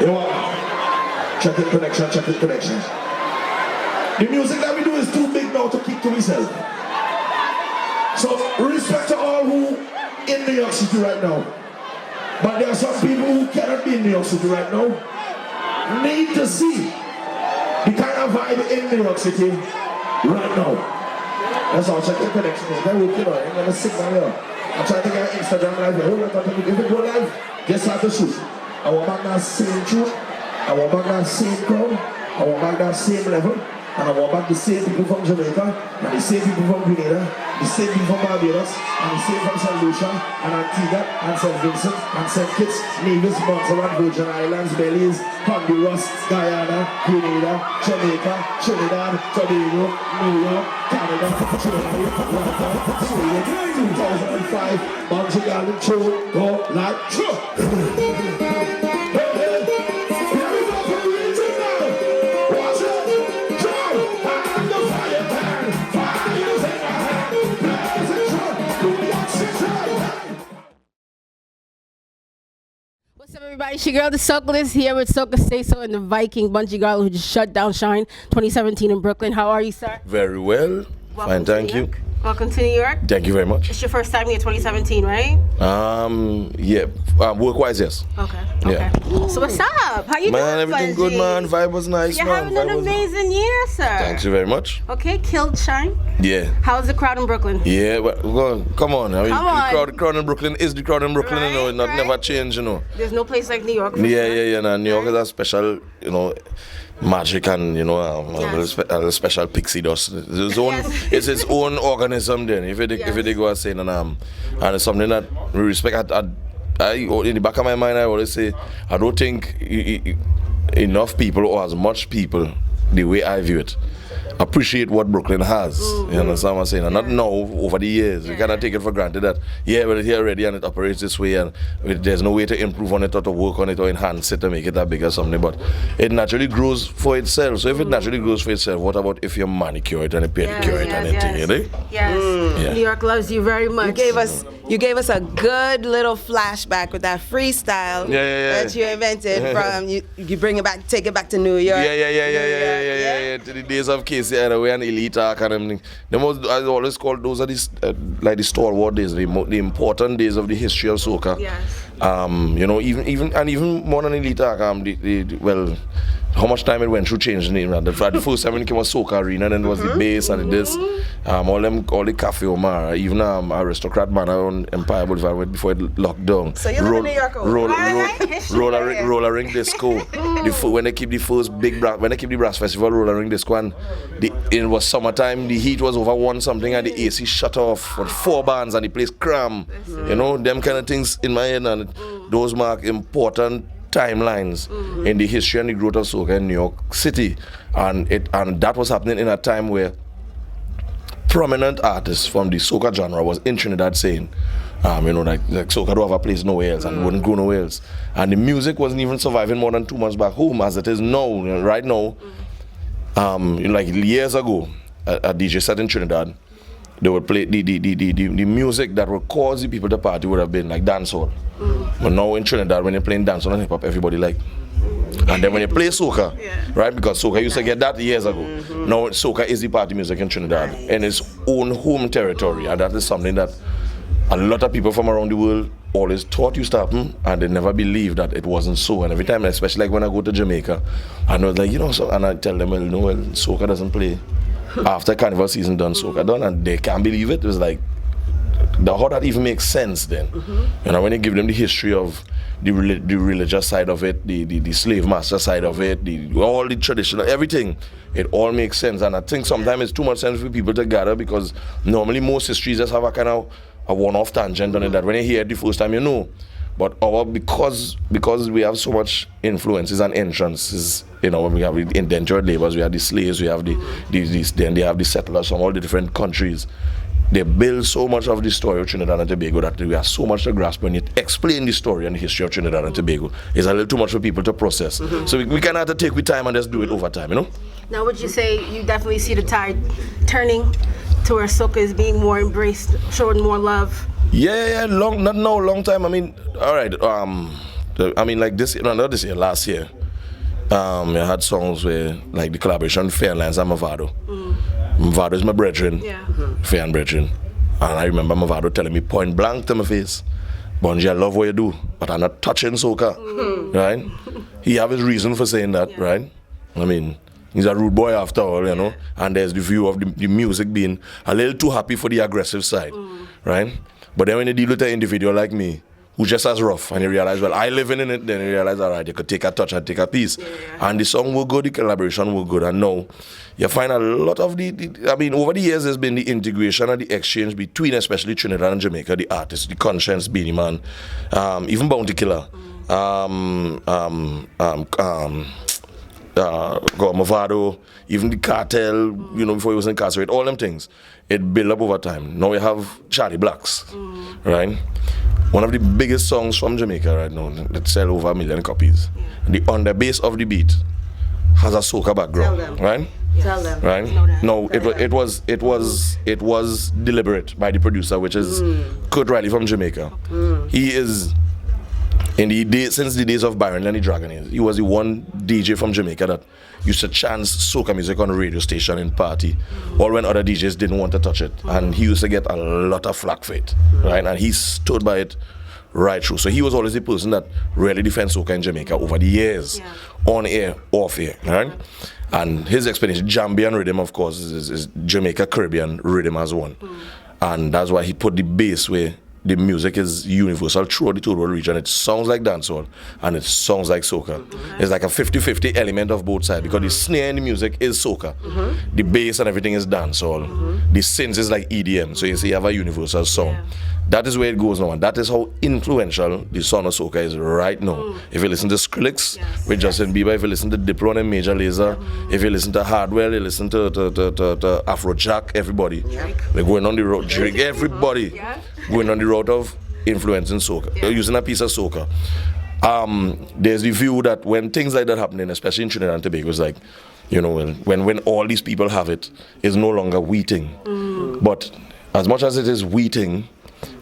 You want? Check it connection, check it connection. The music that we do is too big now to keep to myself. So respect to all who in New York City right now. But there are some people who cannot be in New York City right now. Need to see the kind of vibe in New York City right now. That's all, check the connection. They're working on it. I'm gonna sit down here. I'm trying to get Instagram live here. Hold on, if it go live, guess how to shoot. I want back that same tune. I want back that same crowd. I want back that same level. And I want back the same people from Jamaica, and the same people from Grenada, the same people from Barbados, and the same from St. Lucia, and Antigua, and St. Vincent, and St. Kitts, Nevis, Montserrat, Virgin Islands, Belize, Honduras, Guyana, Grenada, Jamaica, Trinidad, Tobago, New York, Canada, Germany, London, Sweden, 2005, Bunji Garlin, true, go like true. What's up, everybody? It's your girl, the Socalyst, here with SocaSaySo and the ViKing Bunji Garlin, who just shut down Shine 2017 in Brooklyn. How are you, sir? Very well. Fine, thank you. Welcome to New York. Thank you very much. It's your first time here in 2017, right? Yeah. Work-wise, yes. Okay. Yeah. So what's up? How you doing, everything Bunji? good, man. Vibe was nice, You're man. having an amazing year, sir. Thank you very much. Okay, killed Shine. Yeah. How's the crowd in Brooklyn? Yeah, but come on. I mean, the crowd in Brooklyn is the crowd in Brooklyn, Right, you know. It never change, you know. There's no place like New York. For Yeah, sure. yeah. Nah, New York is a special, you know, magic and, you know, Yes. a special pixie dust. Yes. It's its own organism then, if they go and say, and it's something that we respect. I in the back of my mind, I always say, I don't think enough people or as much people, the way I view it, appreciate what Brooklyn has. Mm-hmm. You understand what I'm saying? And not now, over the years. We cannot take it for granted that, we're here already and it operates this way and there's no way to improve on it or to work on it or enhance it to make it that big or something. But it naturally grows for itself. So if it naturally grows for itself, what about if you manicure it and you pedicure it and anything, you know? Yes. Yeah. New York loves you very much. You gave us a good little flashback with that freestyle that you invented from you bring it back, take it back to New York. Yeah. To the days of Casey Hathaway and Elite Arc and everything. I always call those are like the stalwart days, the important days of the history of soca. Yes. You know, even more than Elite Arc, how much time it went through changing the name. The first time when it came was Soca Arena, and then there was the bass and this, all the Cafe Omar, even Aristocrat Manor on Empire Boulevard before it locked down. So you live in New York, roller ring disco. When they keep the first when they keep the brass festival, roller ring disco, and it was summertime, the heat was over 1 something, and the AC shut off with 4 bands, and the place cram. You know, them kind of things in my head, and those mark important timelines in the history and the growth of soca in New York City, and that was happening in a time where prominent artists from the soca genre was in Trinidad saying, you know, like soca don't have a place nowhere else and wouldn't go nowhere else, and the music wasn't even surviving more than 2 months back home as it is now. You know, right now, like years ago, a DJ set in Trinidad, they would play the music that would cause the people to party would have been like dancehall. But now in Trinidad, when you're playing dancehall and hip hop, everybody like. And then when you play soca, right? Because soca used to get that years ago. Now soca is the party music in Trinidad in its own home territory, and that is something that a lot of people from around the world always thought used to happen, and they never believed that it wasn't so. And every time, especially like when I go to Jamaica, I know like, you know, so, and I tell them, soca doesn't play after carnival season done, soca done, and they can't believe it. It was like, how that even makes sense then? You know, when you give them the history of the religious side of it, the slave master side of it, all the traditional, everything, it all makes sense. And I think sometimes it's too much sense for people to gather, because normally most histories just have a kind of a one-off tangent on it that when you hear it the first time, you know. But because we have so much influences and entrances, you know, we have the indentured laborers, we have the slaves, we have then they have the settlers from all the different countries. They build so much of the story of Trinidad and Tobago that we have so much to grasp when you explain the story and the history of Trinidad and Tobago. It's a little too much for people to process. So we kind of have to take with time and just do it over time, you know? Now, would you say you definitely see the tide turning to where soca is being more embraced, showing more love? Yeah, long time. I mean, all right. I mean, like this, not this year, last year. I had songs where, like the collaboration Fair and Mavado. Mavado is my brethren, Fair and brethren. And I remember Mavado telling me point blank to my face, Bunji, I love what you do, but I'm not touching soca, right? He have his reason for saying that, right? I mean, he's a rude boy after all, you know, and there's the view of the music being a little too happy for the aggressive side, right? But then when you deal with an individual like me, who's just as rough, and you realize, well, I live in it, then you realize, all right, you could take a touch and take a piece. And the song will good, the collaboration will good, and now you find a lot of I mean, over the years, there's been the integration and the exchange between, especially Trinidad and Jamaica, the artists, the Conscience, Beanie Man, even Bounty Killer, Mavado, even the Cartel, you know, before he was incarcerated, all them things. It built up over time. Now we have Charlie Blacks, right? One of the biggest songs from Jamaica right now that sell over 1 million copies. On the base of the beat has a soca background, right? Tell them. Right? No, it was deliberate by the producer, which is Kurt Riley from Jamaica. He is since the days of Byron and the Dragon, he was the one DJ from Jamaica that used to chance soca music on a radio station in party, or when other DJs didn't want to touch it. And he used to get a lot of flack for it, right? And he stood by it right through. So he was always the person that really defends soca in Jamaica over the years, on air, off air, right? And his explanation, Jambian rhythm, of course, is Jamaica Caribbean rhythm as one. And that's why he put the bass where the music is universal throughout the total region. It sounds like dancehall and it sounds like soca. It's like a 50-50 element of both sides, because the snare in the music is soca. The bass and everything is dancehall. The synths is like EDM. So you see, you have a universal sound. That is where it goes now, and that is how influential the sound of soca is right now. If you listen to Skrillex with Justin Bieber, if you listen to Diplo and Major Lazer, if you listen to Hardwell, you listen to Afrojack, everybody. We're going on the road, Drake, everybody going on the road of influencing soca, using a piece of soca. There's the view that when things like that happening, especially in Trinidad and Tobago, it's like, you know, when all these people have it, it's no longer we thing. But as much as it is we thing,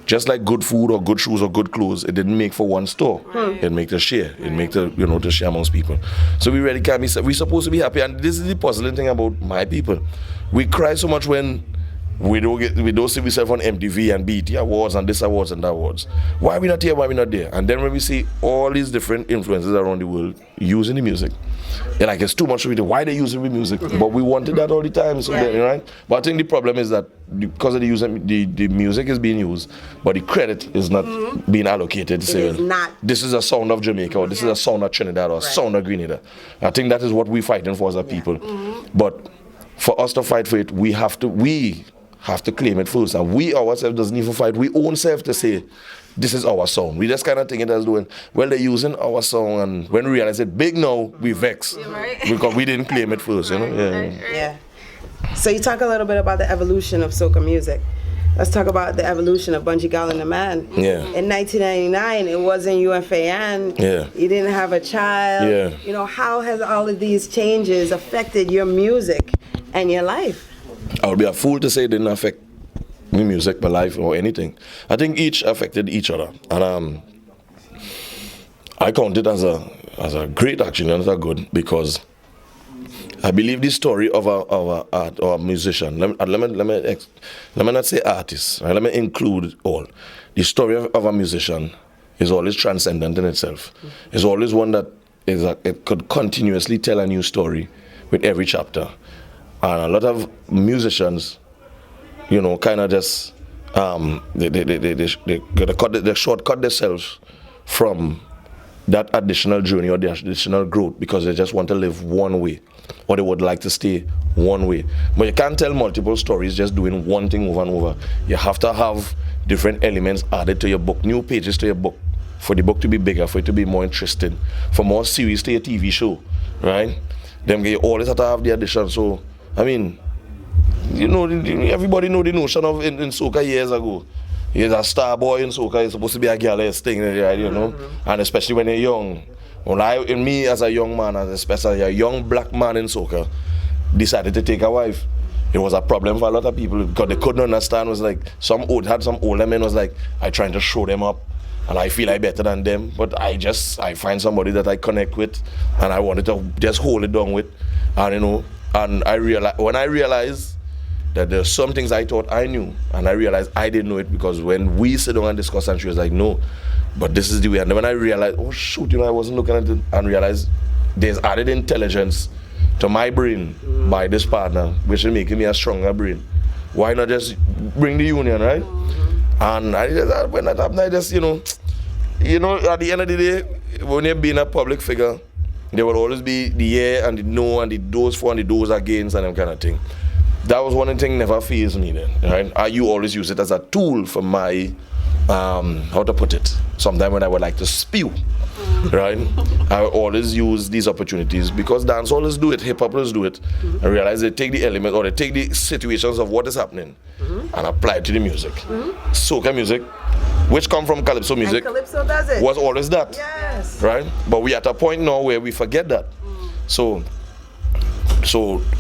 just like good food or good shoes or good clothes, it didn't make for one store. It make the share. It make the, you know, to share amongst people. So we really can't be, we're supposed to be happy. And this is the puzzling thing about my people. We cry so much when we don't see ourselves on MTV and BET awards and this awards and that awards. Why are we not here? Why are we not there? And then when we see all these different influences around the world using the music, you're like, it's too much to do. Why they using the music? But we wanted that all the time, so then, right? But I think the problem is that because of the music is being used, but the credit is not being allocated. This is a sound of Jamaica, or this is a sound of Trinidad, or a sound of Grenada. I think that is what we're fighting for as a people. But for us to fight for it, we have to claim it first. And we ourselves doesn't even fight. We own self to say, this is our song. We just kind of think it as doing, well, they're using our song, and when we realize it big now, we vex. Because we didn't claim it first, you know? So you talk a little bit about the evolution of soca music. Let's talk about the evolution of Bunji Garlin, the man. In 1999, it wasn't you and Fayan. You didn't have a child. You know, how has all of these changes affected your music and your life? I would be a fool to say it didn't affect my music, my life, or anything. I think each affected each other, and I count it as a great action, and a good, because I believe the story of a musician. Let me not say artist. Right? Let me include all. The story of a musician is always transcendent in itself. It's always one that it could continuously tell a new story with every chapter. And a lot of musicians, you know, kind of just they shortcut themselves from that additional journey or the additional growth, because they just want to live one way, or they would like to stay one way. But you can't tell multiple stories just doing one thing over and over. You have to have different elements added to your book, new pages to your book, for the book to be bigger, for it to be more interesting, for more series to your TV show, right? Then you always have to have the addition. So, I mean, you know, everybody know the notion of in soca years ago. You're a star boy in soca, you're supposed to be a girl's thing, right, you know? And especially when you're young. When me as a young man, and especially a young black man in soca, decided to take a wife, it was a problem for a lot of people, because they couldn't understand. It was like some older men was like, I trying to show them up. and I feel I better than them, but I find somebody that I connect with, and I wanted to just hold it down with, and you know, and when I realized that there's some things I thought I knew, and I realized I didn't know it, because when we sit down and discuss, and she was like, no, but this is the way, and then when I realized, oh shoot, you know, I wasn't looking at it, and realized there's added intelligence to my brain by this partner, which is making me a stronger brain. Why not just bring the union, right? And when that happened, I just, you know, at the end of the day, when you're being a public figure, there will always be the yeah and the no and the those for and the those against and that kind of thing. That was one thing never fazed me then, right? You always use it as a tool for my, how to put it, sometimes when I would like to spew, right? I always use these opportunities, because dancehallers do it, hip-hoppers do it, and realize they take the element, or they take the situations of what is happening and apply it to the music. Soca music, which come from Calypso music, and Calypso does it. Was always that, yes, right? But we at a point now where we forget that. So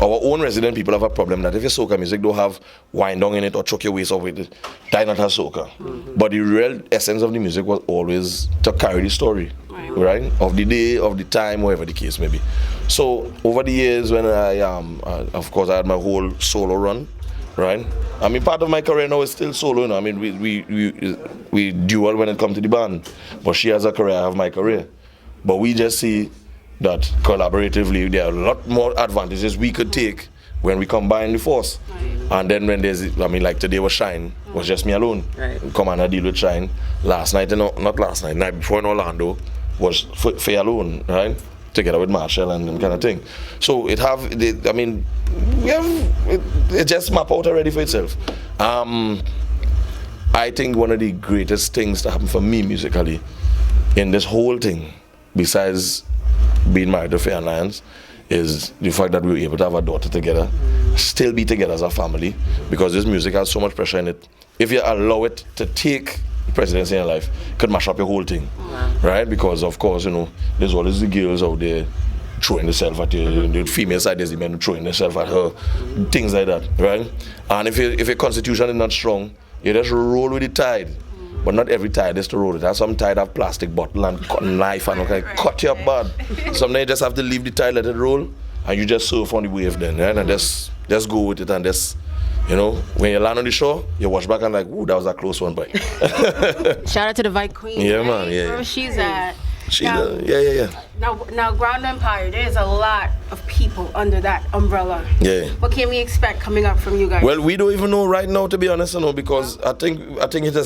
our own resident people have a problem that if your soca music don't have wind down in it or choke your waist off with it, that not have soca. But the real essence of the music was always to carry the story, right? Of the day, of the time, whatever the case may be. So over the years, when of course I had my whole solo run, right? I mean, part of my career now is still solo, you know. I mean, we dual when it comes to the band, but she has a career, I have my career. But we just see that collaboratively there are a lot more advantages we could take when we combine the force. And then when there's, I mean, like today was Shine, was just me alone. Come and I deal with Shine. Last night, not last night, night before in Orlando, was Faye alone, right? Together with Machel and kind of thing. So it just map out already for itself. I think one of the greatest things that happened for me musically in this whole thing, besides being married to Faye and Lions, is the fact that we were able to have a daughter together, still be together as a family, because this music has so much pressure in it. If you allow it to take presidency in your life, it could mash up your whole thing, right? Because of course, you know, there's always the girls out there throwing themselves at you, the female side there's the men throwing themselves at her, things like that, right? And if your constitution is not strong, you just roll with the tide. But not every tide is to roll it. There's some tide have plastic bottle and cut knife and cut you up bad. Sometimes you just have to leave the tide, let it roll, and you just surf on the wave then, right? And just go with it, and just, you know, when you land on the shore, you watch back and like, ooh, that was a close one, boy. Shout out to the Vice Queen. Yeah, man, yeah. Where she's at. Yeah. Now, Ground Empire, there's a lot of people under that umbrella. Yeah. What can we expect coming up from you guys? Well, we don't even know right now, to be honest, you know, because I think it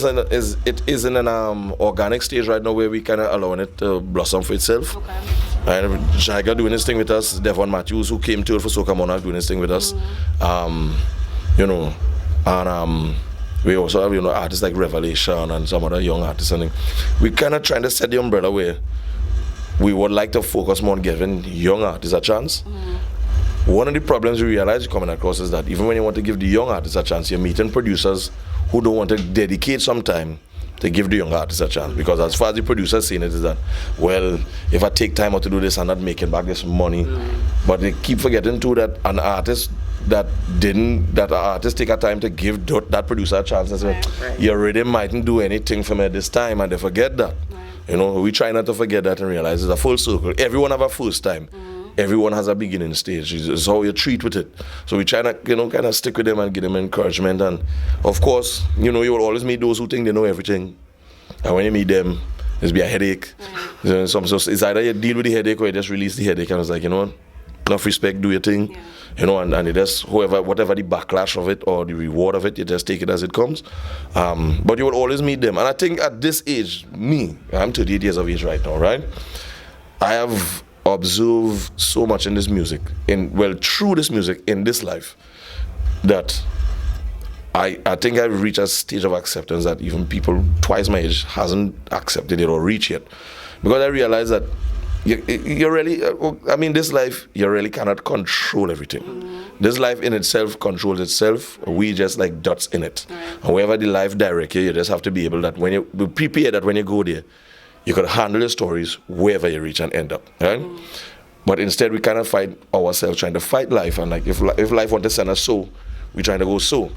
is in an organic stage right now where we kind of allowing it to blossom for itself. Okay. And Jagger doing his thing with us, Devon Matthews, who came to it for Soca Monarch, doing his thing with us. You know, and we also have, you know, artists like Revelation and some other young artists, and we kind of trying to set the umbrella where we would like to focus more on giving young artists a chance. One of the problems we realize coming across is that even when you want to give the young artists a chance, you're meeting producers who don't want to dedicate some time to give the young artists a chance. Because as far as the producers saying it is that, well, if I take time out to do this, I'm not making back this money. But they keep forgetting too that an artist that artist take a time to give that producer a chance and say, you already mightn't do anything for me this time, and they forget that. You know, we try not to forget that and realize it's a full circle. Everyone have a first time. Everyone has a beginning stage. It's how you treat with it. So we try to, you know, kind of stick with them and give them encouragement. And of course, you know, you will always meet those who think they know everything. And when you meet them, there's be a headache. So it's either you deal with the headache or you just release the headache. And it's like, you know, enough respect, do your thing. You know, and it just, whatever the backlash of it or the reward of it, you just take it as it comes. But you will always meet them. And I think at this age, I'm 38 years of age right now, right? I have observed so much in this music, through this music, in this life, that I think I've reached a stage of acceptance that even people twice my age hasn't accepted it or reached yet. Because I realize that you really, I mean, this life, you really cannot control everything. This life in itself controls itself. We just like dots in it. And wherever the life directs you, you just have to be able that when you be prepared that when you go there, you could handle your stories wherever you reach and end up, right? But instead, we kind of fight ourselves trying to fight life. And like if life wants to send us so, we're trying to go so.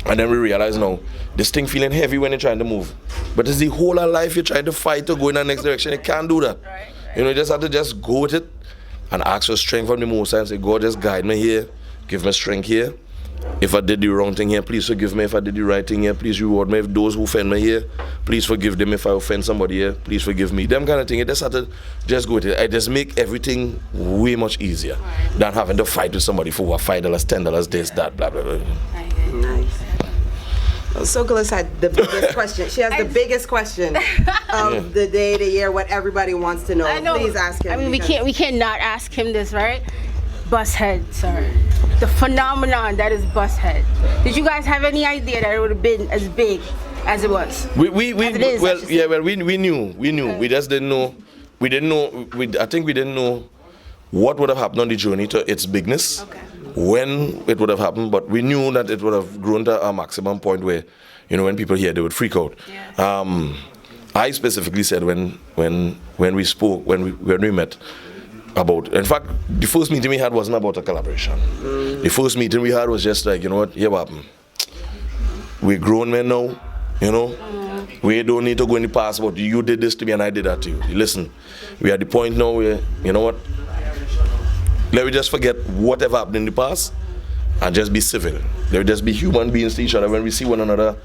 And then we realize now, this thing feeling heavy when you're trying to move. But it's the whole of life you're trying to fight to go in the next direction. You can't do that. You know, you just have to just go with it and ask for strength from the Most High and say, God, just guide me here. Give me strength here. If I did the wrong thing here, please forgive me. If I did the right thing here, please reward me. If those who offend me here, please forgive them. If I offend somebody here, please forgive me. Them kind of thing. You just have to just go with it. I just make everything way much easier than having to fight with somebody for what, $5, $10, this, that, blah, blah, blah. Nice. Socalyst had the biggest question. She has the biggest question of the day, the year, what everybody wants to know. I know. Please ask him. I mean, we can't not ask him this, right? Bushead, sir. The phenomenon that is Bushead. Did you guys have any idea that it would have been as big as it was? We knew. We just didn't know. I think we didn't know what would have happened on the journey to its bigness. Okay. When it would have happened, but we knew that it would have grown to a maximum point where, you know, when people hear, they would freak out. Yeah. I specifically said when we spoke, when we met, about, in fact, the first meeting we had wasn't about a collaboration. The first meeting we had was just like, you know what, here what happened. We're grown men now, you know. We don't need to go in the past, but you did this to me and I did that to you. Listen, we are at the point now where, you know what, let me just forget whatever happened in the past and just be civil. Let me just be human beings to each other when we see one another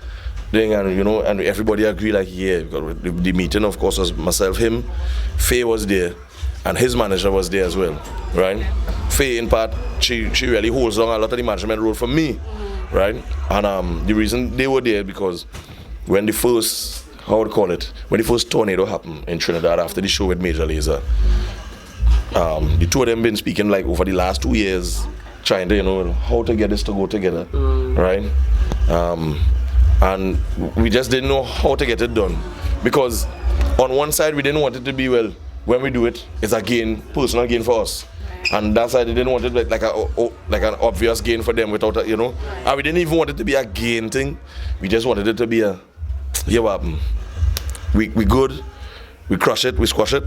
thing, and you know, and everybody agree like, yeah, because the meeting of course was myself, him, Faye was there, and his manager was there as well, right? Faye in part, she really holds on a lot of the management role for me, right? And the reason they were there because when the first, when the first tornado happened in Trinidad after the show with Major Lazer, the two of them been speaking like over the last 2 years, trying to, you know, how to get this to go together, right? And we just didn't know how to get it done, because on one side we didn't want it to be, well, when we do it, it's a gain, personal gain for us, and that side they didn't want it like an obvious gain for them without a, you know, and we didn't even want it to be a gain thing. We just wanted it to be a, here what happened. We good, we crush it, we squash it,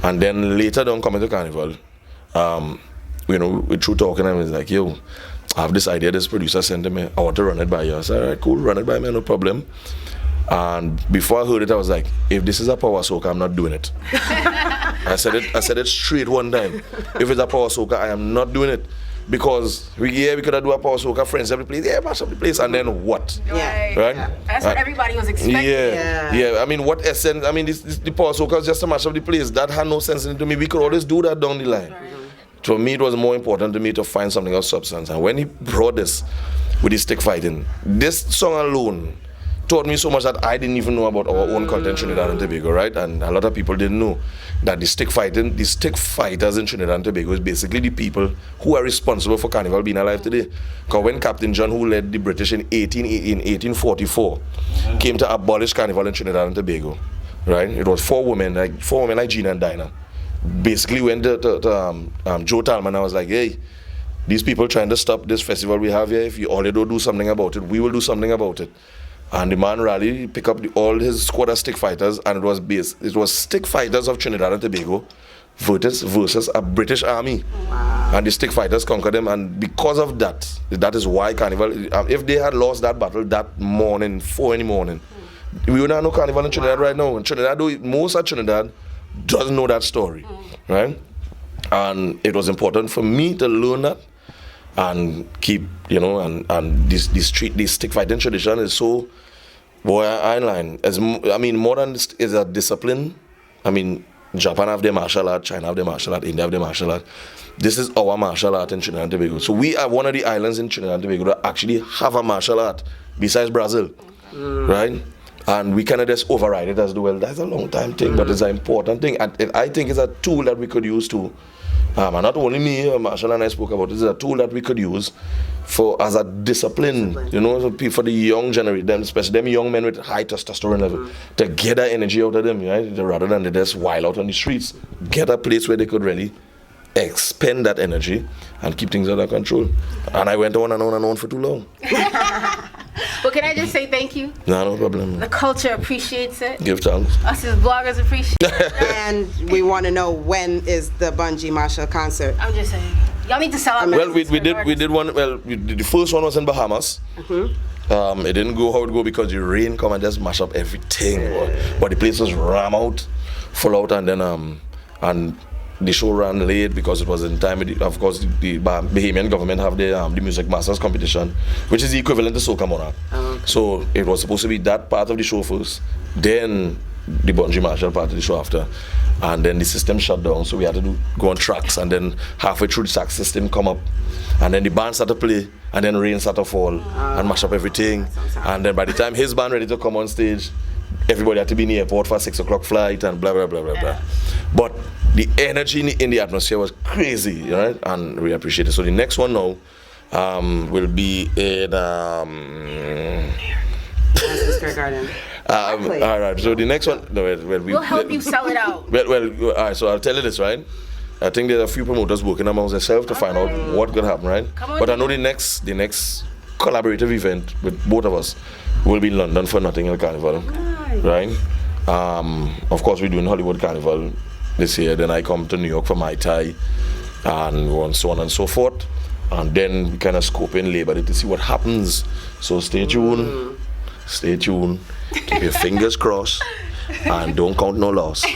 and then later down coming to Carnival, you know, we through talking, and I was like, yo, I have this idea, this producer sent me, I want to run it by you. I said, all right, cool, run it by me, no problem. And before I heard it, I was like, if this is a power soca, I'm not doing it. I said it straight one time. If it's a power soca, I am not doing it. Because we could have do a power soca, friends every place, mash up the place, and then what? Yeah. Right? Yeah. That's what everybody was expecting. Yeah. I mean, what essence? I mean, the power soca was just to mash up the place. That had no sense in it to me. We could always do that down the line. Right. For me, it was more important to me to find something of substance. And when he brought this with the stick fighting, this song alone taught me so much that I didn't even know about our own culture in Trinidad and Tobago, right? And a lot of people didn't know that the stick fighters in Trinidad and Tobago is basically the people who are responsible for Carnival being alive today. Because when Captain John, who led the British in 1844, came to abolish Carnival in Trinidad and Tobago, right? It was four women like Gina and Dinah. Basically went to Joe Talman. I was like, hey, these people trying to stop this festival we have here. If you already don't do something about it, we will do something about it. And the man rallied, pick up all his squad of stick fighters, and it was stick fighters of Trinidad and Tobago versus a British army. Wow. And the stick fighters conquered them, and because of that is why Carnival, if they had lost that battle that morning, 4 in the morning, we would not know Carnival in Trinidad right now. In Trinidad, most of Trinidad doesn't know that story, right? And it was important for me to learn that and keep, you know, and this stick fighting tradition is so, boy, I mean, more than this is a discipline. I mean, Japan have their martial art, China have their martial art, India have their martial art. This is our martial art in Trinidad and Tobago. So we are one of the islands in Trinidad and Tobago that actually have a martial art besides Brazil, right? And we cannot just override it as well. That's a long time thing, but it's an important thing. And I think it's a tool that we could use to, and not only me, Marshall and I spoke about it, it's a tool that we could use for as a discipline, you know, for the young generation, especially them young men with high testosterone level, to get that energy out of them, right? Rather than they just wild out on the streets, get a place where they could really expend that energy and keep things under control. And I went on and on and on for too long. But can I just say thank you? No problem. The culture appreciates it. Give thanks. Us as bloggers appreciate it. And we want to know, when is the Bunji Machel concert? I'm just saying. Y'all need to sell out. Well, we did one. Well, the first one was in Bahamas. It didn't go how it go because the rain come and just mash up everything. But the place was ram out, full out, and then and the show ran late because it was in time. Of course, the Bahamian government have the Music Masters competition, which is the equivalent to Soca Monarch. So it was supposed to be that part of the show first, then the Bunji Marshall part of the show after, and then the system shut down. So we had to go on tracks, and then halfway through the track system come up, and then the band started to play, and then rain started to fall and mash up everything. And then by the time his band ready to come on stage, everybody had to be in the airport for a 6 o'clock flight and blah blah blah blah blah. But the energy in the atmosphere was crazy, right? And we appreciate it. So the next one now will be in Garden. all right. So the next one, we'll help you sell it out. Well, all right. So I'll tell you this, right? I think there's a few promoters working amongst themselves to find out what could happen, right? But I know the next collaborative event with both of us will be in London for Notting Hill Carnival, right? Of course, we're doing Hollywood Carnival this year. Then I come to New York for Mai Tai, and so on and so forth. And then we kind of scope in Labor Day to see what happens. So stay tuned. Stay tuned. Keep your fingers crossed. And don't count no loss. No,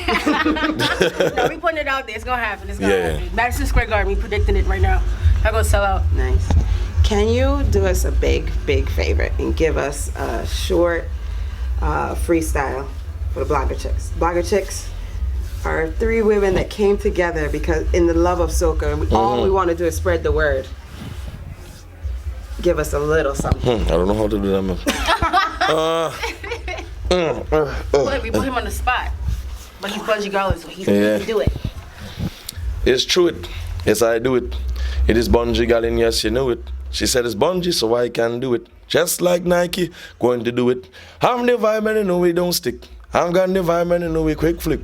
we putting it out there. It's gonna happen. It's gonna happen. Madison Square Garden, we predicting it right now. I'm gonna sell out. Nice. Can you do us a big favor and give us a short freestyle for the Blogger Chicks? Blogger Chicks are 3 women that came together because in the love of soca, all we want to do is spread the word. Give us a little something. I don't know how to do that, man. We put him on the spot, but he's Bunji Garlin, so he can do it. It's true it. Yes, I do it. It is Bunji Garlin, yes, you know it. She said it's Bunji, so I can do it. Just like Nike, going to do it. I'm the vibe and you know we don't stick. I'm got the vibe and you know we quick flick.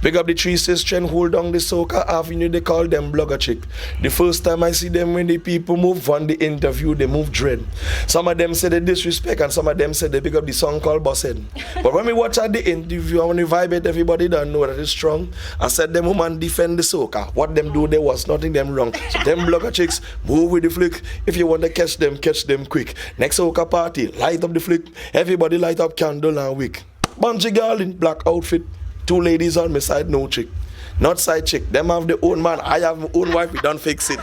Pick up the 3 sisters and hold down the Soca Avenue, they call them Blogger Chick. The first time I see them when the people move on the interview, they move dread. Some of them say they disrespect and some of them say they pick up the song called Bosshead. But when we watch at the interview, when we vibe it, everybody don't know that it's strong. I said them woman defend the Soca. What them do, there was nothing them wrong. So them Blogger Chicks, move with the flick. If you want to catch them quick. Next Soca party, light up the flick. Everybody light up candle and wick. Bunji Garlin, black outfit. 2 ladies on my side, no chick. Not side chick. Them have their own man. I have my own wife. We don't fix it.